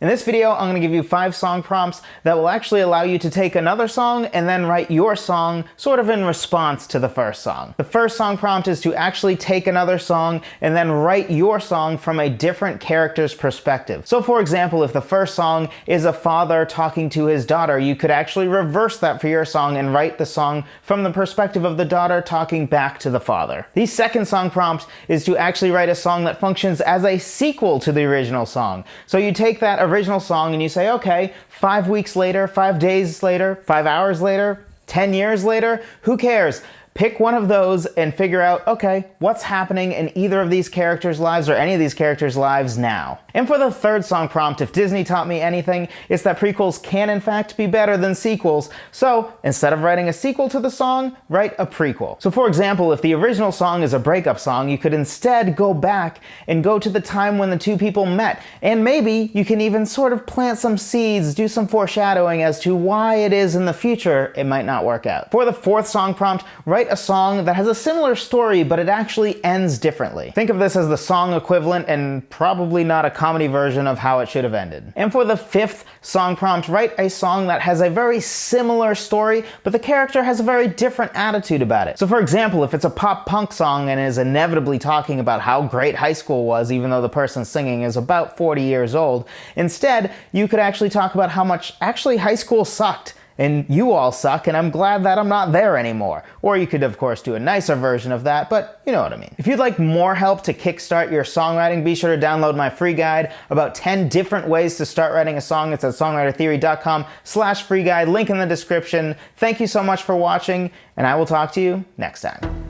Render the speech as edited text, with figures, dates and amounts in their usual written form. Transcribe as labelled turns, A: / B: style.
A: In this video, I'm going to give you 5 song prompts that will actually allow you to take another song and then write your song sort of in response to the first song. The first song prompt is to actually take another song and then write your song from a different character's perspective. So for example, if the first song is a father talking to his daughter, you could actually reverse that for your song and write the song from the perspective of the daughter talking back to the father. The second song prompt is to actually write a song that functions as a sequel to the original song. So you take that original song and you say, okay, 5 weeks later, 5 days later, 5 hours later, 10 years later, who cares? Pick one of those and figure out, okay, what's happening in either of these characters' lives or any of these characters' lives now. And for the third song prompt, if Disney taught me anything, it's that prequels can in fact be better than sequels. So instead of writing a sequel to the song, write a prequel. So for example, if the original song is a breakup song, you could instead go back and go to the time when the two people met. And maybe you can even sort of plant some seeds, do some foreshadowing as to why it is in the future it might not work out. For the fourth song prompt, write a song that has a similar story, but it actually ends differently. Think of this as the song equivalent and probably not a comedy version of how it should have ended. And for the fifth song prompt, write a song that has a very similar story, but the character has a very different attitude about it. So for example, if it's a pop punk song and is inevitably talking about how great high school was, even though the person singing is about 40 years old, instead, you could actually talk about how much actually high school sucked. And you all suck, and I'm glad that I'm not there anymore. Or you could, of course, do a nicer version of that, but you know what I mean. If you'd like more help to kickstart your songwriting, be sure to download my free guide about 10 different ways to start writing a song. It's at songwritertheory.com/free guide, link in the description. Thank you so much for watching, and I will talk to you next time.